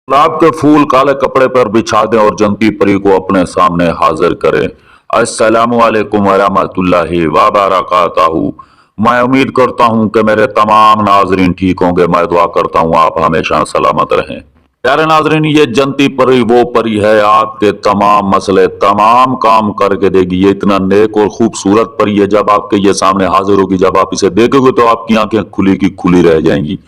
गुलाब के फूल काले कपड़े पर बिछा दें और जनती परी को अपने सामने हाजिर करें। अस्सलामु अलैकुम वरहमतुल्लाहि व बरकातहू। मैं उम्मीद करता हूँ कि मेरे तमाम नाजरीन ठीक होंगे। मैं दुआ करता हूँ आप हमेशा सलामत रहें। प्यारे नाजरीन, ये जनती परी वो परी है आपके तमाम मसले तमाम काम करके देगी। ये इतना नेक और खूबसूरत परी है, जब आपके ये सामने हाजिर होगी, जब आप इसे देखोगे तो आपकी आंखें खुली की खुली रह जाएंगी।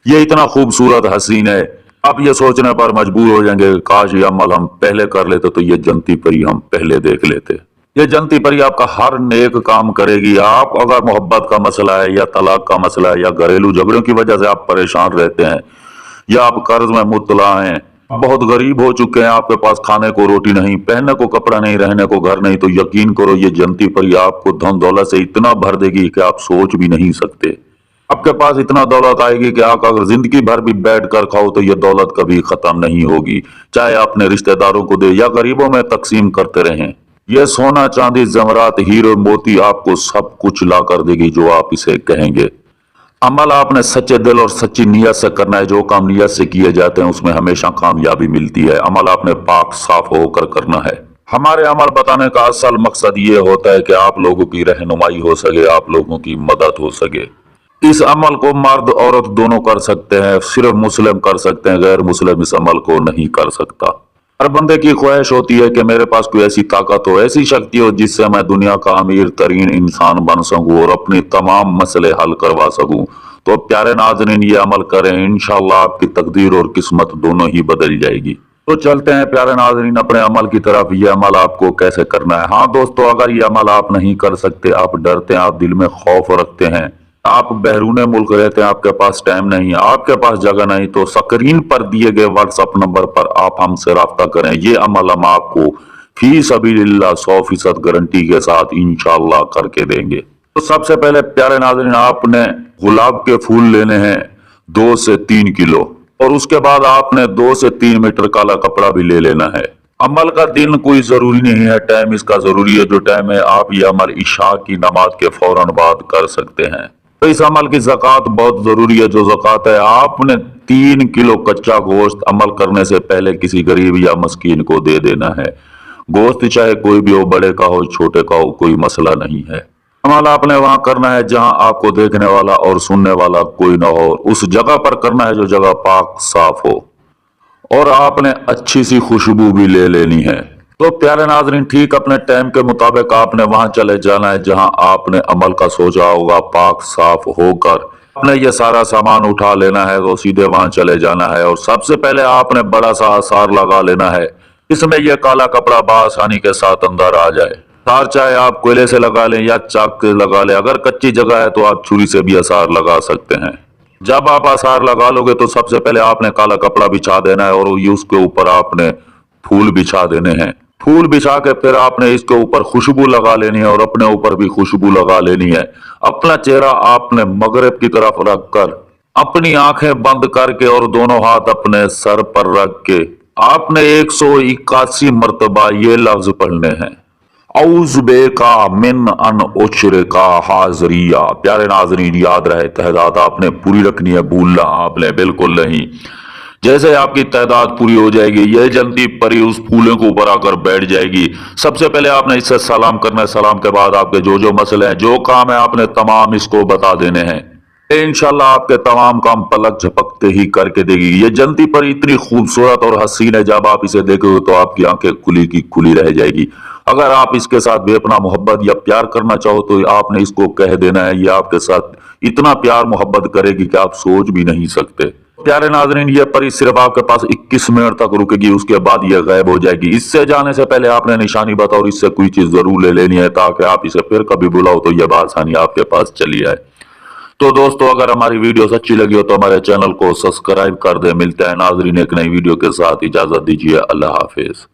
ये इतना खूबसूरत हसीन है, आप ये सोचने पर मजबूर हो जाएंगे काश ये अमल हम पहले कर लेते तो ये जनती परी हम पहले देख लेते। ये जनती परी आपका हर नेक काम करेगी। आप अगर मोहब्बत का मसला है या तलाक का मसला है या घरेलू झगड़ों की वजह से आप परेशान रहते हैं या आप कर्ज में मुब्तला हैं, बहुत गरीब हो चुके हैं, आपके पास खाने को रोटी नहीं, पहनने को कपड़ा नहीं, रहने को घर नहीं, तो यकीन करो ये जनती परी आपको धन दौलत से इतना भर देगी कि आप सोच भी नहीं सकते। आपके पास इतना दौलत आएगी कि आप अगर जिंदगी भर भी बैठ कर खाओ तो ये दौलत कभी खत्म नहीं होगी, चाहे अपने रिश्तेदारों को दे या गरीबों में तकसीम करते रहें। ये सोना चांदी जमरात हीरो मोती आपको सब कुछ ला कर देगी जो आप इसे कहेंगे। अमल आपने सच्चे दिल और सच्ची नीयत से करना है। जो काम नीयत से किए जाते हैं उसमें हमेशा कामयाबी मिलती है। अमल आपने पाक साफ होकर करना है। हमारे अमल बताने का असल मकसद ये होता है कि आप लोगों की रहनुमाई हो सके, आप लोगों की मदद हो सके। इस अमल को मर्द औरत दोनों कर सकते हैं, सिर्फ मुस्लिम कर सकते हैं, गैर मुस्लिम इस अमल को नहीं कर सकता। हर बंदे की ख्वाहिश होती है कि मेरे पास कोई ऐसी ताकत हो, ऐसी शक्ति हो जिससे मैं दुनिया का अमीर तरीन इंसान बन सकूं और अपने तमाम मसले हल करवा सकूं। तो प्यारे नाज़रीन, ये अमल करें, इंशाअल्लाह आपकी तकदीर और किस्मत दोनों ही बदल जाएगी। तो चलते हैं प्यारे नाज़रीन अपने अमल की तरफ। ये अमल आपको कैसे करना है। हाँ दोस्तों, अगर ये अमल आप नहीं कर सकते, आप डरते हैं, आप दिल में खौफ रखते हैं, आप बहरूने मुल्क रहते हैं, आपके पास टाइम नहीं है, आपके पास जगह नहीं, तो स्क्रीन पर दिए गए व्हाट्सएप नंबर पर आप हमसे राब्ता करें। ये अमल हम आपको फी सबीलिल्लाह 100% गारंटी के साथ इंशाअल्लाह करके देंगे। तो सबसे पहले प्यारे नाज़रीन, आपने गुलाब के फूल लेने हैं 2 से 3 किलो, और उसके बाद आपने 2 से 3 मीटर काला कपड़ा भी ले लेना है। अमल का दिन कोई जरूरी नहीं है, टाइम इसका जरूरी है। जो टाइम है आप ये अमल इशा की नमाज के फौरन बाद कर सकते हैं। तो इस अमल की ज़कात बहुत जरूरी है। जो ज़कात है, आपने 3 किलो कच्चा गोश्त अमल करने से पहले किसी गरीब या मस्कीन को दे देना है। गोश्त चाहे कोई भी हो, बड़े का हो छोटे का हो, कोई मसला नहीं है। अमल आपने वहां करना है जहां आपको देखने वाला और सुनने वाला कोई ना हो। उस जगह पर करना है जो जगह पाक साफ हो, और आपने अच्छी सी खुशबू भी ले लेनी है। तो प्यारे नाजरीन, ठीक अपने टाइम के मुताबिक आपने वहां चले जाना है जहां आपने अमल का सोचा होगा। पाक साफ होकर आपने ये सारा सामान उठा लेना है, तो सीधे वहां चले जाना है। और सबसे पहले आपने बड़ा सा आसार लगा लेना है, इसमें यह काला कपड़ा बआसानी के साथ अंदर आ जाए। आसार चाहे आप कोयले से लगा लें या चाक से लगा लें, अगर कच्ची जगह है तो आप छुरी से भी आसार लगा सकते हैं। जब आप आसार लगा लोगे तो सबसे पहले आपने काला कपड़ा बिछा देना है, और ये उसके ऊपर आपने फूल बिछा देने हैं। फूल बिछा के फिर आपने इसके ऊपर खुशबू लगा लेनी है, और अपने ऊपर भी खुशबू लगा लेनी है। अपना चेहरा आपने मगरिब की तरफ रखकर, अपनी आंखें बंद करके और दोनों हाथ अपने सर पर रख के आपने 181 मरतबा ये लफ्ज पढ़ने हैं, औज़ुबे का मिन अन उशरे का हाजरिया। प्यारे नाज़रीन, याद रहे तहदाद आपने पूरी रखनी है, भूलना आपने बिल्कुल नहीं। जैसे आपकी तादाद पूरी हो जाएगी, यह जनती परी उस फूलों के ऊपर आकर बैठ जाएगी। सबसे पहले आपने इससे सलाम करना है। सलाम के बाद आपके जो जो मसले हैं, जो काम है, आपने तमाम इसको बता देने हैं। इंशाल्लाह आपके तमाम काम पलक झपकते ही करके देगी। ये जनती परी इतनी खूबसूरत और हसीन है, जब आप इसे देखोगे तो आपकी आंखें खुली की खुली रह जाएगी। अगर आप इसके साथ बेपना मोहब्बत या प्यार करना चाहो तो आपने इसको कह देना है। ये आपके साथ इतना प्यार मोहब्बत करेगी कि आप सोच भी नहीं सकते। प्यारे नाजरीन, ये परी सिर्फ आपके पास 21 मिनट तक रुकेगी, उसके बाद ये गायब हो जाएगी। इससे जाने से पहले आपने निशानी बताओ और इससे कोई चीज जरूर ले लेनी है, ताकि आप इसे फिर कभी बुलाओ तो यह आसानी आपके पास चली आए। तो दोस्तों, अगर हमारी वीडियो अच्छी लगी हो तो हमारे चैनल को सब्सक्राइब कर दे। मिलते हैं नाजरीन एक नई वीडियो के साथ, इजाजत दीजिए, अल्लाह हाफिज।